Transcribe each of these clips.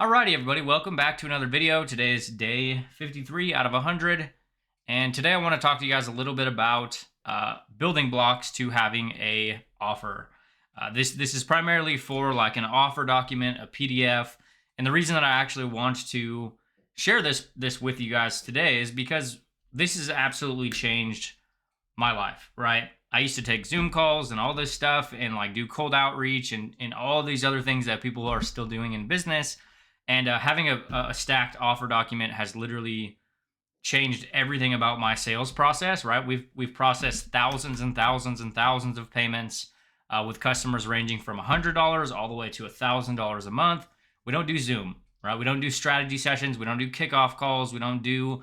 Alrighty, everybody, welcome back to another video. Today is day 53 out of 100, and today I want to talk to you guys a little bit about building blocks to having a offer. This is primarily for like an offer document, a PDF, and the reason that I actually want to share this with you guys today is because this has absolutely changed my life, right? I used to take Zoom calls and all this stuff and like do cold outreach and all these other things that people are still doing in business. And having a stacked offer document has literally changed everything about my sales process, right? We've processed thousands and thousands and thousands of payments with customers ranging from $100 all the way to $1,000 a month. We don't do Zoom, right? We don't do strategy sessions. We don't do kickoff calls. We don't do,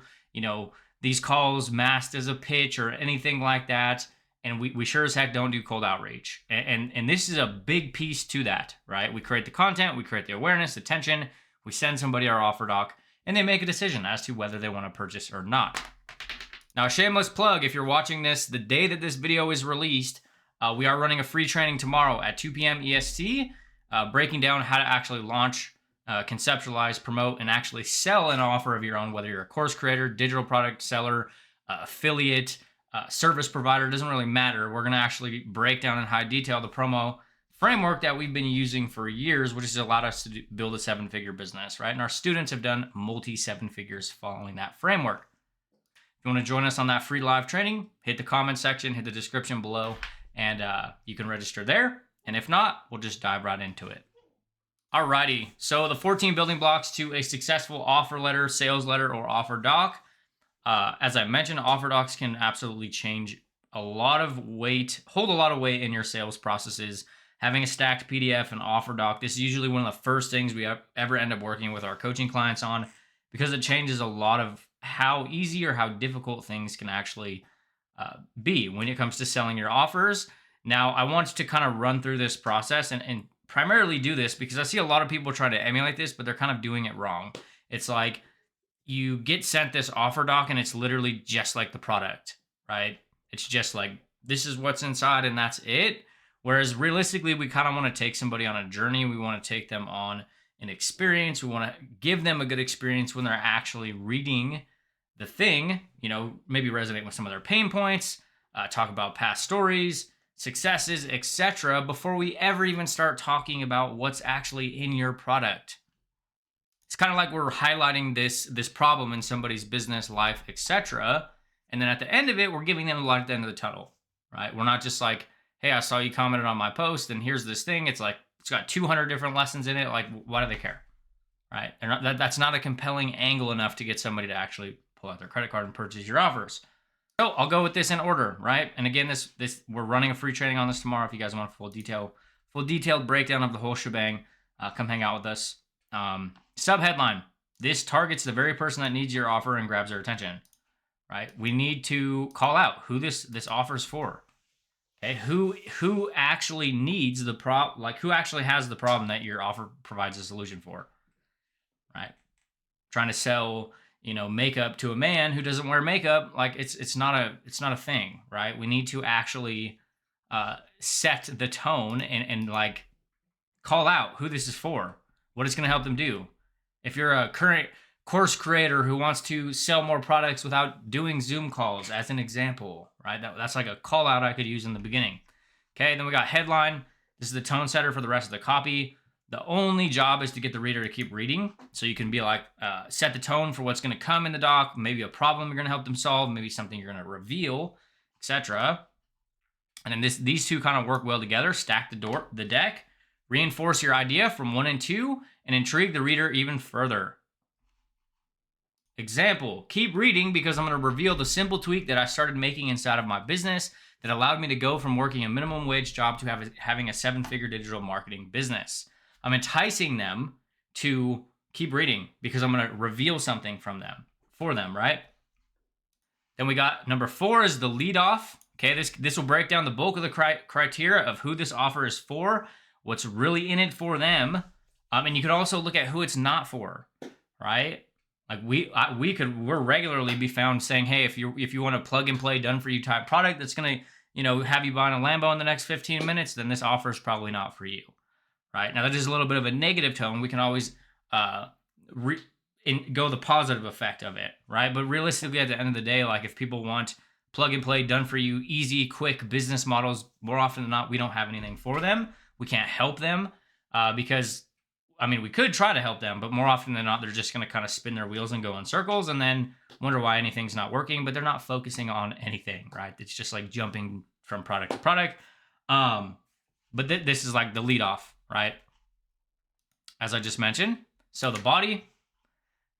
these calls masked as a pitch or anything like that. And we sure as heck don't do cold outreach. And this is a big piece to that, right? We create the content, we create the awareness, attention, we send somebody our offer doc, and they make a decision as to whether they want to purchase or not. Now, a shameless plug, if you're watching this the day that this video is released, we are running a free training tomorrow at 2 p.m. EST, breaking down how to actually launch, conceptualize, promote, and actually sell an offer of your own, whether you're a course creator, digital product seller, affiliate, service provider, doesn't really matter. We're going to actually break down in high detail the promo framework that we've been using for years, which has allowed us to build a seven-figure business, right? And our students have done multi-seven figures following that framework. If you want to join us on that free live training, hit the comment section, hit the description below, and you can register there. And if not, we'll just dive right into it. Alrighty, so the 14 building blocks to a successful offer letter, sales letter, or offer doc. As I mentioned, offer docs can absolutely change a lot of weight, hold a lot of weight in your sales processes. Having a stacked PDF and offer doc, this is usually one of the first things we ever end up working with our coaching clients on, because it changes a lot of how easy or how difficult things can actually be when it comes to selling your offers. Now, I want to kind of run through this process and primarily do this because I see a lot of people try to emulate this, but they're kind of doing it wrong. It's like you get sent this offer doc and it's literally just like the product, right? It's just like, this is what's inside and that's it. Whereas realistically, we kind of want to take somebody on a journey. We want to take them on an experience. We want to give them a good experience when they're actually reading the thing, maybe resonate with some of their pain points, talk about past stories, successes, etc., before we ever even start talking about what's actually in your product. It's kind of like we're highlighting this problem in somebody's business, life, etc. And then at the end of it, we're giving them the light at the end of the tunnel, right? We're not just like, hey, I saw you commented on my post and here's this thing. It's like, it's got 200 different lessons in it. Like, why do they care, right? And that's not a compelling angle enough to get somebody to actually pull out their credit card and purchase your offers. So I'll go with this in order, right? And again, this we're running a free training on this tomorrow. If you guys want a full detailed breakdown of the whole shebang, come hang out with us. Subheadline: this targets the very person that needs your offer and grabs their attention, right? We need to call out who this offer is for. Okay, who actually needs the who actually has the problem that your offer provides a solution for, right? Trying to sell, makeup to a man who doesn't wear makeup, like it's not a thing, right? We need to actually set the tone and like call out who this is for, what it's going to help them do. If you're a current course creator who wants to sell more products without doing Zoom calls, as an example, right? That's like a call out I could use in the beginning. Okay, then we got headline. This is the tone setter for the rest of the copy. The only job is to get the reader to keep reading. So you can be like, set the tone for what's going to come in the doc, maybe a problem you're going to help them solve, maybe something you're going to reveal, etc. And then these two kind of work well together. Stack the deck, reinforce your idea from 1 and 2, and intrigue the reader even further. Example: keep reading because I'm going to reveal the simple tweak that I started making inside of my business that allowed me to go from working a minimum wage job to having a seven-figure digital marketing business. I'm enticing them to keep reading because I'm going to reveal something for them, right? Then we got number 4 is the lead off. Okay, this will break down the bulk of the criteria of who this offer is for, what's really in it for them, and you could also look at who it's not for, right? Like we're regularly be found saying, hey, if you want a plug and play done for you type product that's gonna have you buying a Lambo in the next 15 minutes, then this offer is probably not for you, right? Now that is a little bit of a negative tone. We can always uh, go the positive effect of it, right? But realistically, at the end of the day, like if people want plug and play, done for you, easy, quick business models, more often than not, we don't have anything for them. We can't help them because, I mean, we could try to help them, but more often than not, they're just going to kind of spin their wheels and go in circles and then wonder why anything's not working, but they're not focusing on anything, right? It's just like jumping from product to product. But this is like the lead off, right? As I just mentioned. So the body,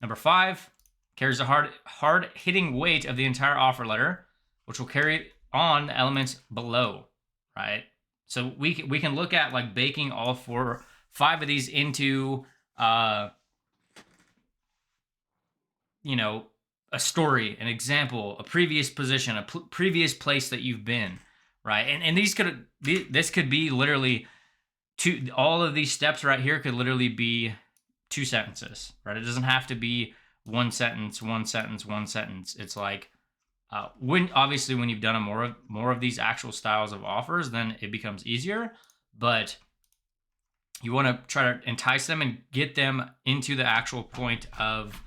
number 5, carries the hard hitting weight of the entire offer letter, which will carry on the elements below, right? So we can look at like baking all 5 of these into, you know, a story, an example, a previous position, a previous place that you've been, right? And this could be literally all of these steps right here could literally be 2 sentences, right? It doesn't have to be one sentence, one sentence, one sentence. It's like when you've done more of these actual styles of offers, then it becomes easier. But you want to try to entice them and get them into the actual point of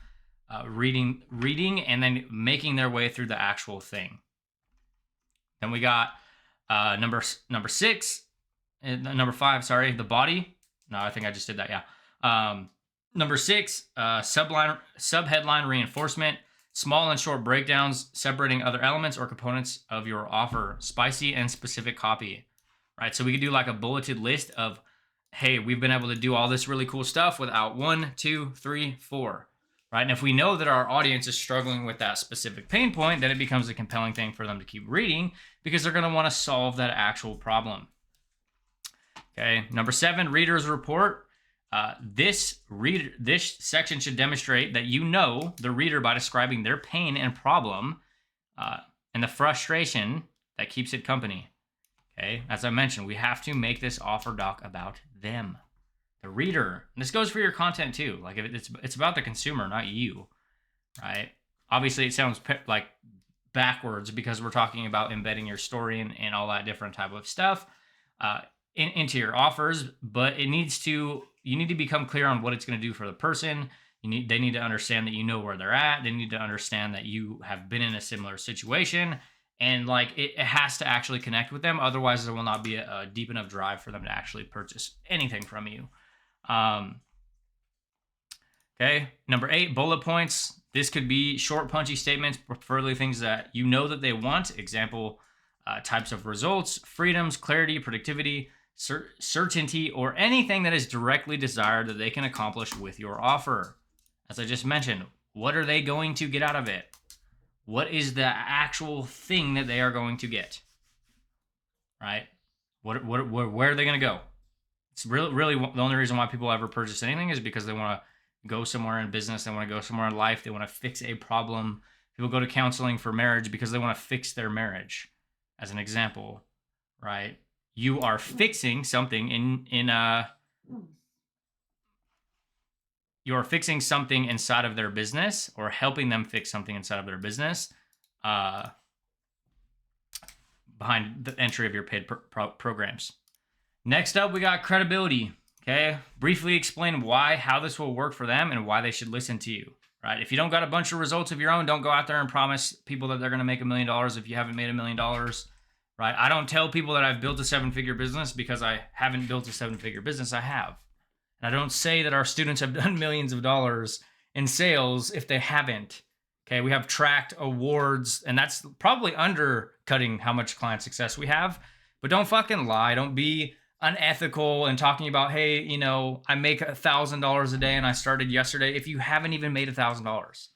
reading, and then making their way through the actual thing. Then we got number 6, number 5. Sorry, the body. No, I think I just did that. Yeah. Number 6, subheadline reinforcement, small and short breakdowns separating other elements or components of your offer, spicy and specific copy, right? So we could do like a bulleted list of, hey, we've been able to do all this really cool stuff without 1, 2, 3, 4, right? And if we know that our audience is struggling with that specific pain point, then it becomes a compelling thing for them to keep reading because they're going to want to solve that actual problem. Okay, number 7, reader's report. This section should demonstrate that you know the reader by describing their pain and problem and the frustration that keeps it company. Okay, as I mentioned, we have to make this offer doc about them, the reader. And this goes for your content too. Like it's about the consumer, not you, right? Obviously, it sounds like backwards because we're talking about embedding your story and all that different type of stuff into your offers, but you need to become clear on what it's going to do for the person. They need to understand that you know where they're at. They need to understand that you have been in a similar situation, and like it has to actually connect with them. Otherwise, there will not be a deep enough drive for them to actually purchase anything from you. Okay, number 8, bullet points. This could be short, punchy statements, preferably things that you know that they want. Example, types of results, freedoms, clarity, productivity, certainty, or anything that is directly desired that they can accomplish with your offer. As I just mentioned, what are they going to get out of it? What is the actual thing that they are going to get? Right? Where are they going to go? It's really the only reason why people ever purchase anything is because they want to go somewhere in business. They want to go somewhere in life. They want to fix a problem. People go to counseling for marriage because they want to fix their marriage, as an example, right? You are fixing something you're fixing something inside of their business, or helping them fix something inside of their business behind the entry of your paid programs. Next up, we got credibility. Okay, briefly explain how this will work for them and why they should listen to you. Right? If you don't got a bunch of results of your own, don't go out there and promise people that they're going to make $1 million if you haven't made $1 million. Right? I don't tell people that I've built a 7-figure business because I haven't built a 7-figure business. I have. And I don't say that our students have done millions of dollars in sales if they haven't. Okay, we have tracked awards, and that's probably undercutting how much client success we have. But don't fucking lie. Don't be unethical and talking about, hey, you know, I make $1,000 a day and I started yesterday if you haven't even made $1,000,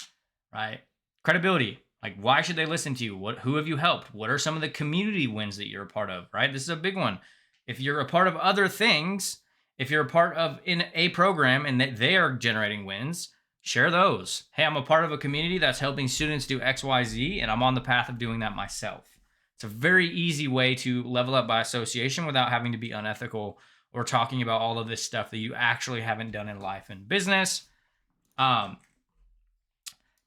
right? Credibility. Like, why should they listen to you? Who have you helped? What are some of the community wins that you're a part of, right? This is a big one. If you're a part of other things, if you're a part of in a program and they are generating wins, share those. Hey, I'm a part of a community that's helping students do X, Y, Z, and I'm on the path of doing that myself. It's a very easy way to level up by association without having to be unethical or talking about all of this stuff that you actually haven't done in life and business.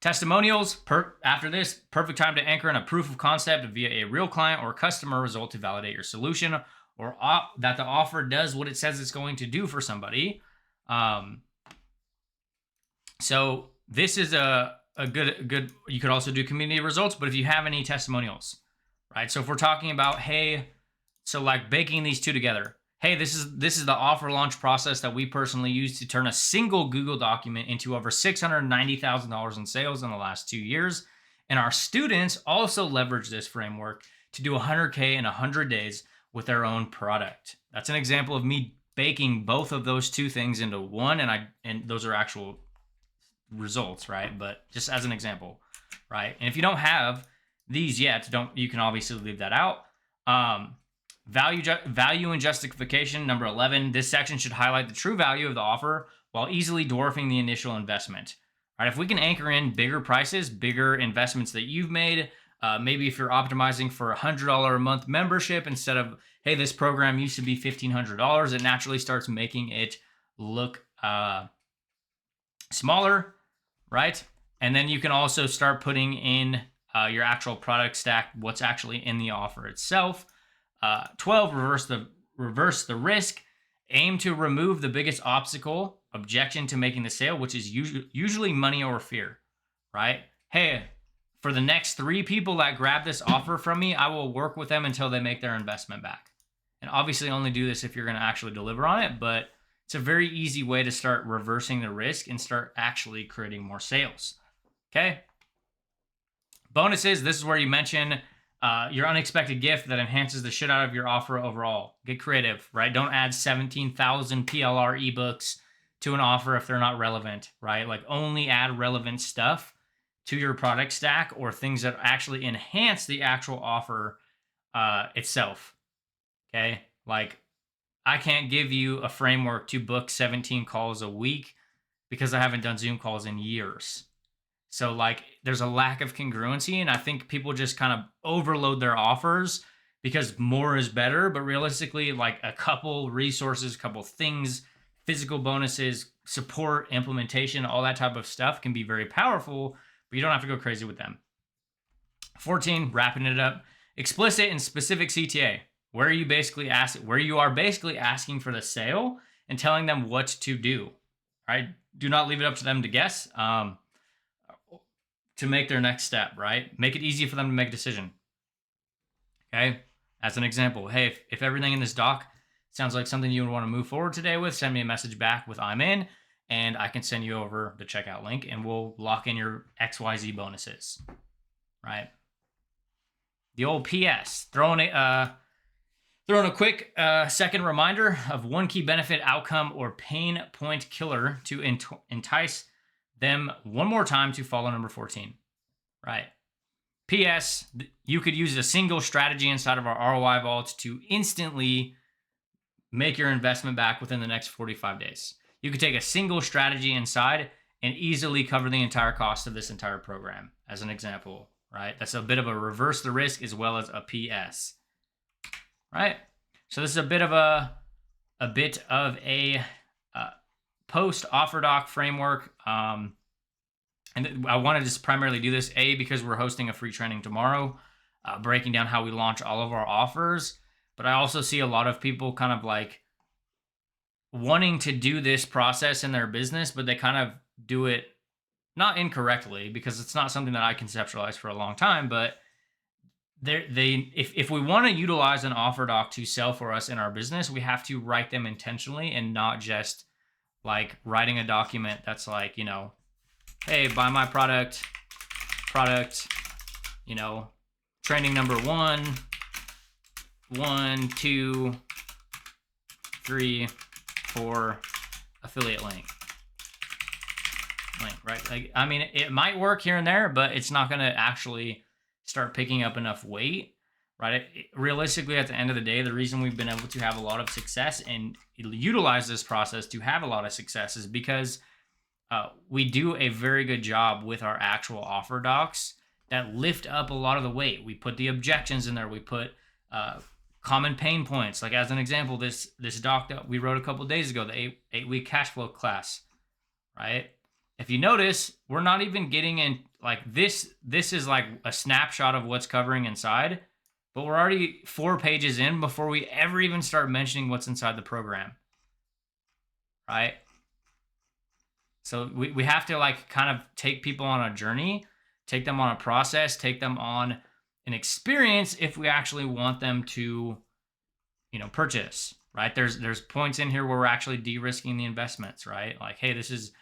Testimonials, after this, perfect time to anchor in a proof of concept via a real client or customer result to validate your solution, or that the offer does what it says it's going to do for somebody. So this is a good, you could also do community results, but if you have any testimonials, right? So if we're talking about, hey, so like baking these two together, hey, this is the offer launch process that we personally use to turn a single Google document into over $690,000 in sales in the last 2 years. And our students also leverage this framework to do 100K in 100 days with their own product. That's an example of me baking both of those two things into one, and those are actual results, right? But just as an example, right? And if you don't have these yet, you can obviously leave that out. Value and justification, number 11. This section should highlight the true value of the offer while easily dwarfing the initial investment. Right? If we can anchor in bigger prices, bigger investments that you've made, maybe if you're optimizing for $100 a month membership instead of, hey, this program used to be $1,500, it naturally starts making it look smaller, right? And then you can also start putting in your actual product stack, what's actually in the offer itself. 12, reverse the risk. Aim to remove the biggest objection to making the sale, which is usually money or fear, right? Hey, for the next 3 people that grab this offer from me, I will work with them until they make their investment back. And obviously only do this if you're going to actually deliver on it, but it's a very easy way to start reversing the risk and start actually creating more sales. Okay. Bonuses. This is where you mention your unexpected gift that enhances the shit out of your offer overall. Get creative, right? Don't add 17,000 PLR ebooks to an offer if they're not relevant, right? Like only add relevant stuff to your product stack or things that actually enhance the actual offer itself. Okay. Like I can't give you a framework to book 17 calls a week because I haven't done Zoom calls in years. So like there's a lack of congruency, and I think people just kind of overload their offers because more is better. But realistically, like a couple resources, couple things, physical bonuses, support, implementation, all that type of stuff can be very powerful, but you don't have to go crazy with them. 14, wrapping it up, explicit and specific CTA, where you are basically asking for the sale and telling them what to do. Right? Do not leave it up to them to guess. To make their next step, right? Make it easy for them to make a decision. Okay? As an example, hey, if everything in this doc sounds like something you would want to move forward today with, send me a message back with I'm in, and I can send you over the checkout link, and we'll lock in your XYZ bonuses, right? The old PS, throwing a quick second reminder of one key benefit, outcome, or pain point killer to entice them one more time to follow number 14, right? PS, you could use a single strategy inside of our ROI vault to instantly make your investment back within the next 45 days. You could take a single strategy inside and easily cover the entire cost of this entire program, as an example, right? That's a bit of a reverse the risk as well as a PS, right? So this is a bit of a post offer doc framework. And I wanted to primarily do this, because we're hosting a free training tomorrow, breaking down how we launch all of our offers. But I also see a lot of people kind of like wanting to do this process in their business, but they kind of do it not incorrectly, because it's not something that I conceptualized for a long time. But if we want to utilize an offer doc to sell for us in our business, we have to write them intentionally and not just like writing a document that's like, hey, buy my product, training number 1, 2, 3, 4, affiliate link, right? Like, I mean, it might work here and there, but it's not going to actually start picking up enough weight, right? Realistically, at the end of the day, the reason we've been able to have a lot of success and utilize this process to have a lot of success is because we do a very good job with our actual offer docs that lift up a lot of the weight. We put the objections in there. We put common pain points. Like as an example, this doc that we wrote a couple days ago, the 8-week cash flow class, right? If you notice, we're not even getting in like this. This is like a snapshot of what's covering inside, but we're already 4 pages in before we ever even start mentioning what's inside the program, right? So we have to like kind of take people on a journey, take them on a process, take them on an experience if we actually want them to, purchase, right? There's points in here where we're actually de-risking the investments, right? Like, hey, this is,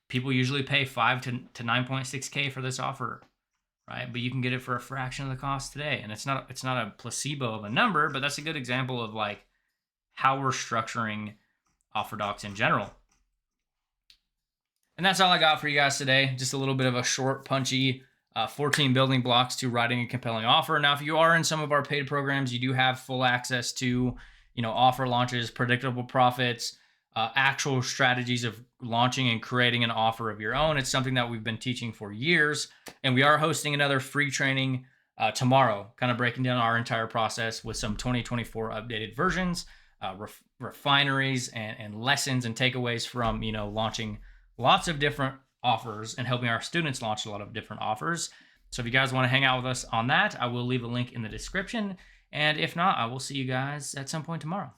people usually pay 5 to 9.6K for this offer, right? But you can get it for a fraction of the cost today. And it's not a placebo of a number, but that's a good example of like how we're structuring offer docs in general. And that's all I got for you guys today. Just a little bit of a short, punchy 14 building blocks to writing a compelling offer. Now, if you are in some of our paid programs, you do have full access to, offer launches, predictable profits, actual strategies of launching and creating an offer of your own. It's something that we've been teaching for years. And we are hosting another free training tomorrow, kind of breaking down our entire process with some 2024 updated versions, refineries and lessons and takeaways from, launching lots of different offers and helping our students launch a lot of different offers. So if you guys want to hang out with us on that, I will leave a link in the description. And if not, I will see you guys at some point tomorrow.